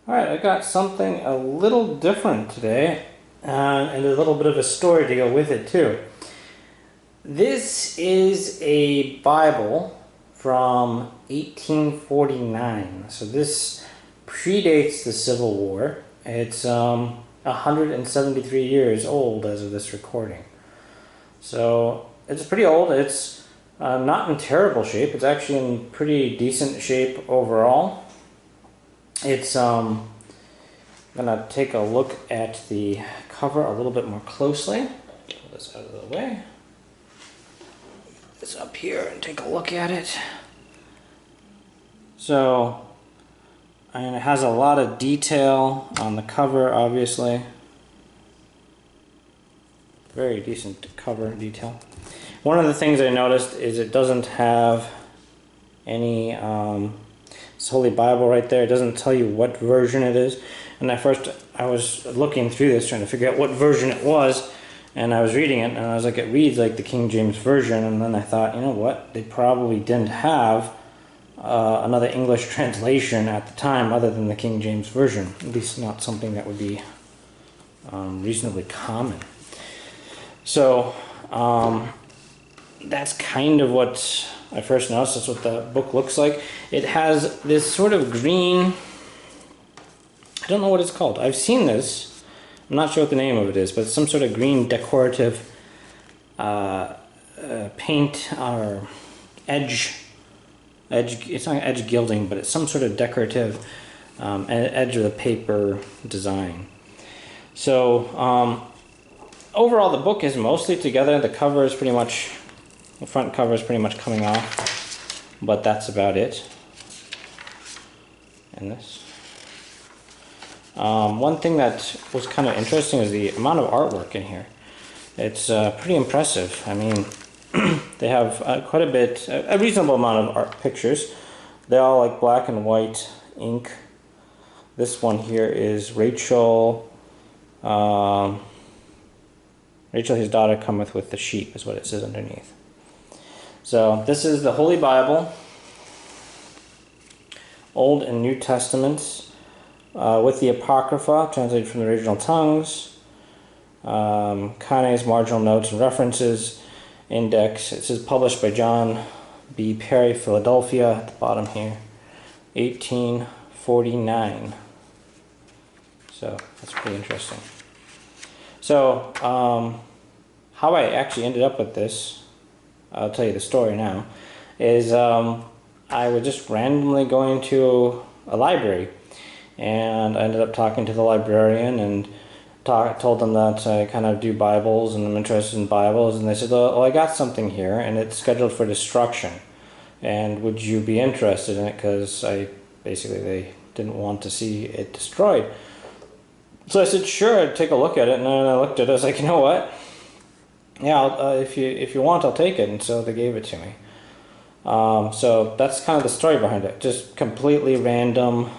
Alright, I got something a little different today, and a little bit of a story to go with it too. This is a Bible from 1849. So this predates the Civil War. It's 173 years old as of this recording. So it's pretty old. It's not in terrible shape. It's actually in pretty decent shape overall. It's I'm gonna take a look at the cover a little bit more closely. Get this out of the way. Put this up here and take a look at it. So, and it has a lot of detail on the cover, obviously. Very decent cover detail. One of the things I noticed is it doesn't have any this Holy Bible right there. It doesn't tell you what version it is. And at first I was looking through this trying to figure out what version it was, and I was reading it and I was like, it reads like the King James Version, and then I thought, you know what, they probably didn't have another English translation at the time other than the King James Version, at least not something that would be reasonably common. So that's kind of what I first noticed. That's what the book looks like. It has this sort of green, I don't know what it's called. I've seen this. I'm not sure what the name of it is, but it's some sort of green decorative paint or edge. It's not edge gilding, but it's some sort of decorative edge of the paper design. So overall, the book is mostly together. The cover is pretty much, the front cover is pretty much coming off, but that's about it. And this. One thing that was kind of interesting is the amount of artwork in here. It's pretty impressive. I mean, they have quite a bit, a reasonable amount of art pictures. They're all like black and white ink. This one here is Rachel. Rachel, his daughter, cometh with the sheep, is what it says underneath. So this is the Holy Bible, Old and New Testaments, with the Apocrypha, translated from the original tongues, Kane's marginal notes and references, index. It says published by John B. Perry, Philadelphia, at the bottom here, 1849. So that's pretty interesting. So how I actually ended up with this, I'll tell you the story now, is I was just randomly going to a library, and I ended up talking to the librarian and told them that I kind of do Bibles and I'm interested in Bibles, and they said, well, I got something here and it's scheduled for destruction, and would you be interested in it, because they didn't want to see it destroyed. So I said, sure, I'd take a look at it, and then I looked at it, I was like, you know what, yeah, if you want, I'll take it, and so they gave it to me. So that's kind of the story behind it, just completely random,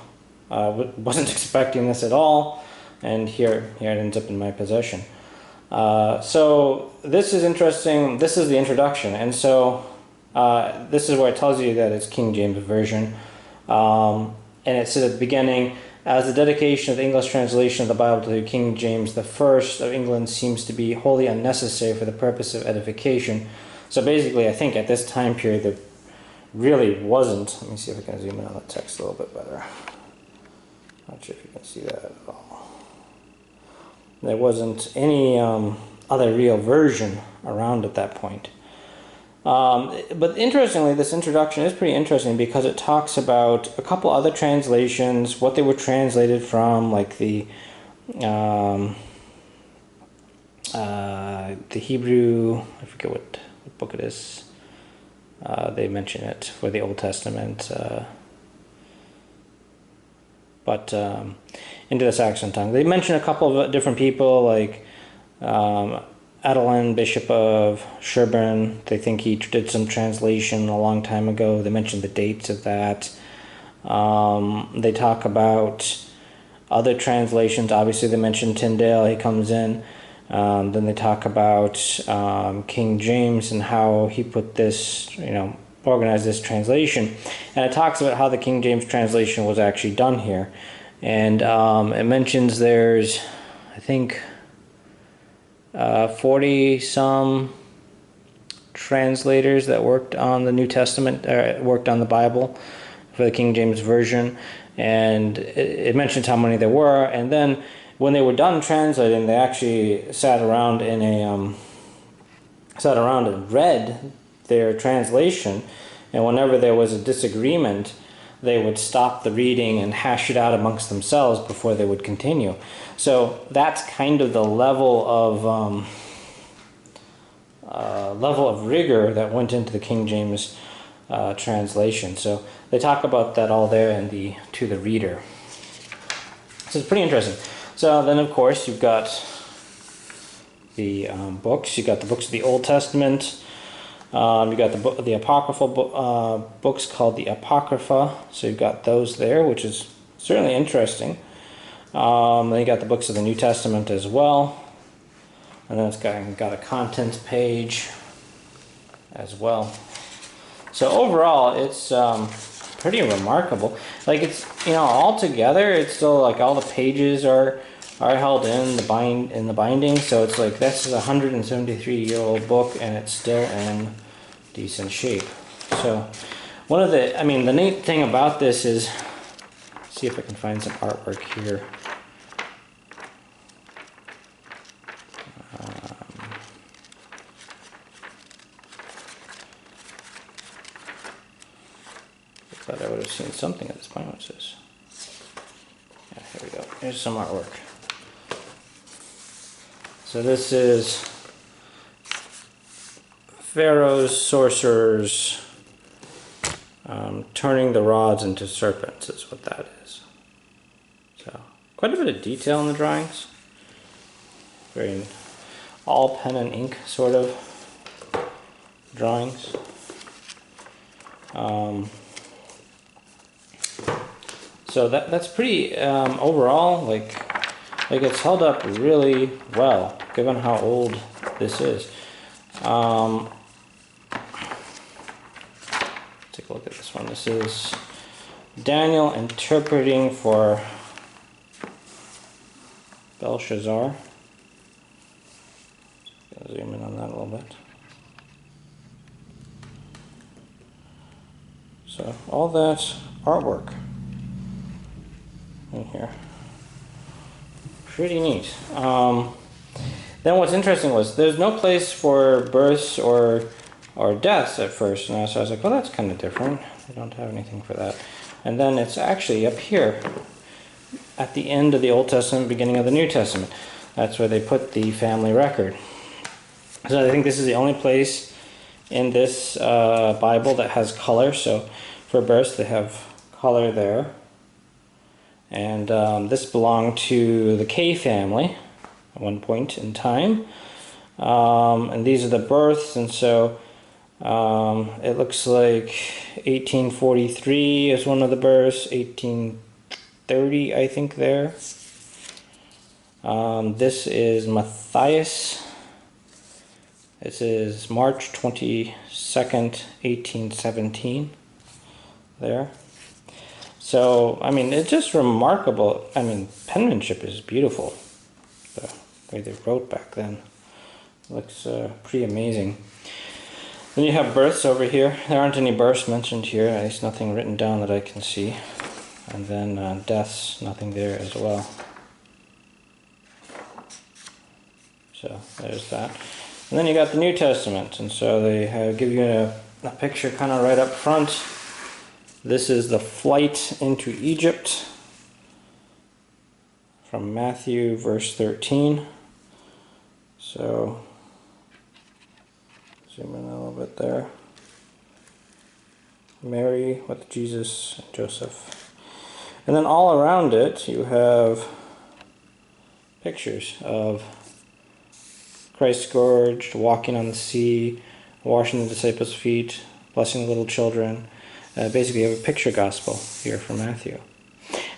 wasn't expecting this at all, and here it ends up in my possession. So this is interesting. This is the introduction, and so this is where it tells you that it's King James Version, and it says at the beginning, as the dedication of the English translation of the Bible to King James I of England seems to be wholly unnecessary for the purpose of edification. So basically, I think at this time period there really wasn't, let me see if I can zoom in on the text a little bit better. Not sure if you can see that at all. There wasn't any other real version around at that point. But interestingly, this introduction is pretty interesting because it talks about a couple other translations, what they were translated from, like the Hebrew, I forget what book it is. They mention it for the Old Testament, but into the Saxon tongue. They mention a couple of different people, like Adelin, Bishop of Sherborne. They think he did some translation a long time ago. They mention the dates of that. They talk about other translations. Obviously, they mention Tyndale. He comes in. Then they talk about King James and how he put this, organized this translation. And it talks about how the King James translation was actually done here. And it mentions there's, I think, 40 some translators that worked on the New Testament, worked on the Bible for the King James Version, and it mentions how many there were. And then when they were done translating, they actually sat around and read their translation, and whenever there was a disagreement, they would stop the reading and hash it out amongst themselves before they would continue. So that's kind of the level of rigor that went into the King James translation. So they talk about that all there in the To the Reader. So it's pretty interesting. So then, of course, you've got the books. You've got the books of the Old Testament. You've got the apocryphal books called the Apocrypha. So you've got those there, which is certainly interesting. Then you got the books of the New Testament as well. And then it's got a contents page as well. So overall, it's pretty remarkable. Like, it's, all together, it's still like all the pages are held in the binding. So it's like, this is a 173-year-old book, and it's still in decent shape. So the neat thing about this is, see if I can find some artwork here. I thought I would have seen something at this point. What's this? Yeah, here we go. Here's some artwork. So this is Pharaoh's sorcerers turning the rods into serpents is what that is. So quite a bit of detail in the drawings. Very all pen and ink sort of drawings. So that's pretty overall, like it's held up really well given how old this is. Take a look at this one. This is Daniel interpreting for Belshazzar. Zoom in on that a little bit. So all that artwork in here, pretty neat. Then what's interesting was there's no place for births or deaths at first, and so I was like, well, that's kind of different. They don't have anything for that. And then it's actually up here at the end of the Old Testament, beginning of the New Testament. That's where they put the family record. So I think this is the only place in this Bible that has color. So for births, they have color there. And this belonged to the Kay family at one point in time. And these are the births, and so it looks like 1843 is one of the births, 1830 I think there. This is Matthias. This is March 22nd, 1817 there. So, I mean, it's just remarkable. I mean, penmanship is beautiful. The way they wrote back then. Looks pretty amazing. Then you have births over here. There aren't any births mentioned here, at least nothing written down that I can see. And then deaths, nothing there as well. So there's that. And then you got the New Testament, and so they give you a picture kind of right up front. This is the flight into Egypt from Matthew verse 13. So zoom in a little bit there. Mary with Jesus and Joseph. And then all around it you have pictures of Christ scourged, walking on the sea, washing the disciples' feet, blessing the little children. Basically you have a picture gospel here from Matthew.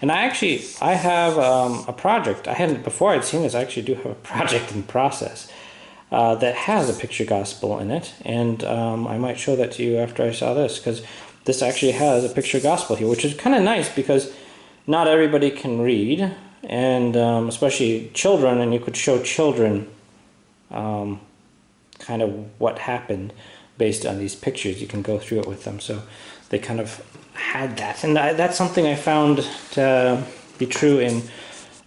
And I have a project. Before I'd seen this, I actually do have a project in process that has a picture gospel in it, and I might show that to you after I saw this, because this actually has a picture gospel here, which is kind of nice because not everybody can read, and especially children, and you could show children kind of what happened based on these pictures. You can go through it with them. So they kind of had that. And that's something I found to be true in,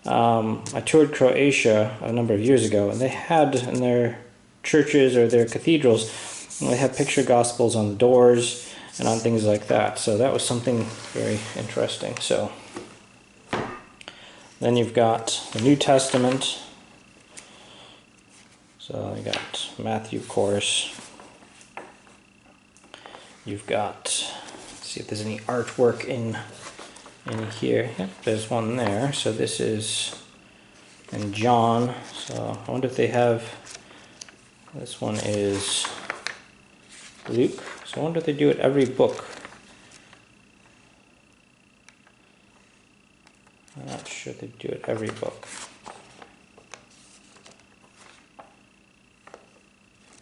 I toured Croatia a number of years ago, and they had in their churches or their cathedrals, they had picture gospels on the doors and on things like that. So that was something very interesting. So then you've got the New Testament. So you got Matthew, of course. You've got, let's see if there's any artwork in here. Yep, there's one there. So this is in John. So I wonder if they have, this one is Luke. So I wonder if they do it every book. I'm not sure they do it every book.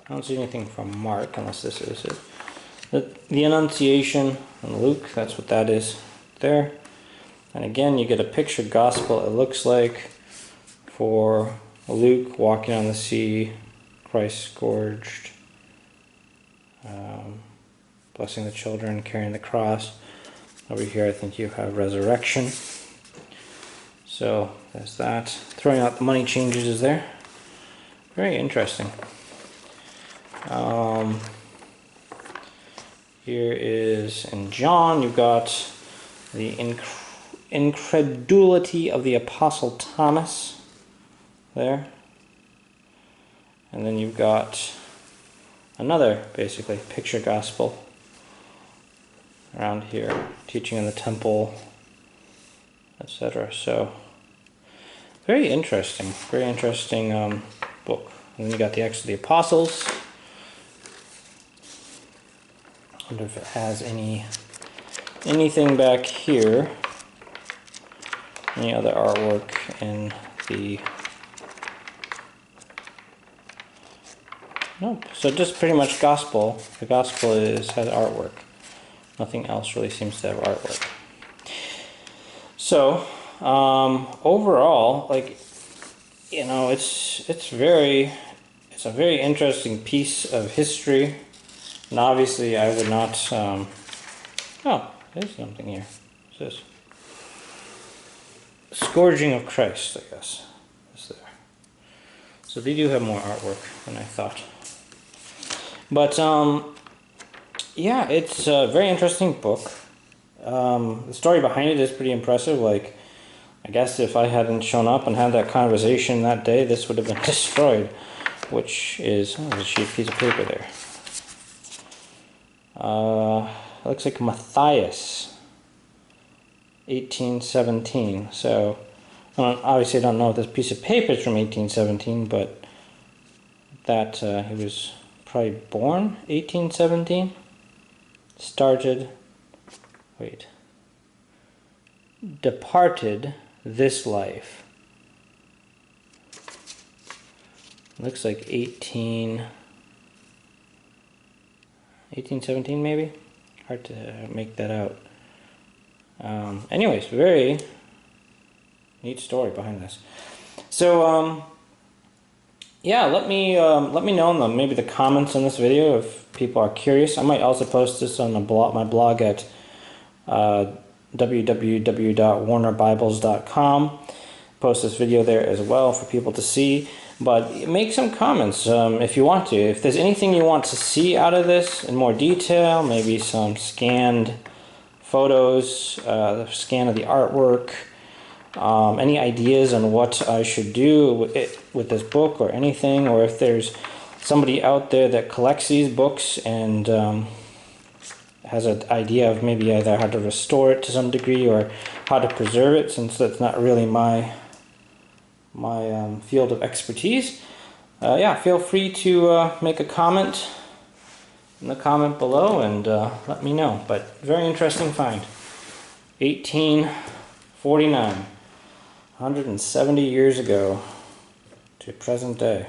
I don't see anything from Mark, unless this is it. The Annunciation in Luke, that's what that is there. And again, you get a picture gospel, it looks like, for Luke walking on the sea, Christ scourged, blessing the children, carrying the cross. Over here, I think you have resurrection. So there's that. Throwing out the money changes is there. Very interesting. Here is in John, you've got the incredulity of the Apostle Thomas there. And then you've got another, basically, picture gospel around here, teaching in the temple, etc. So, very interesting book. And then you got the Acts of the Apostles. I wonder if it has anything back here. Any other artwork in the... Nope. So just pretty much gospel. The gospel has artwork. Nothing else really seems to have artwork. So overall, like, you know, it's a very interesting piece of history. And obviously, I would not. Oh, there's something here. What's this? Scourging of Christ, I guess. Is there? So they do have more artwork than I thought. But yeah, it's a very interesting book. The story behind it is pretty impressive. Like, I guess if I hadn't shown up and had that conversation that day, this would have been destroyed. Which is, oh, there's a sheet piece of paper there. It looks like Matthias, 1817. So, obviously I don't know if this piece of paper is from 1817, but that he was probably born 1817. Departed this life. Looks like 1817 maybe? Hard to make that out. Anyways, very neat story behind this. So, yeah, let me know in maybe the comments on this video if people are curious. I might also post this on my blog at www.warnerbibles.com. Post this video there as well for people to see. But make some comments if you want to. If there's anything you want to see out of this in more detail, maybe some scanned photos, the scan of the artwork, any ideas on what I should do with this book or anything, or if there's somebody out there that collects these books and has an idea of maybe either how to restore it to some degree or how to preserve it, since that's not really my field of expertise. Yeah, feel free to make a comment in the comment below and let me know. But very interesting find. 1849, 170 years ago to present day.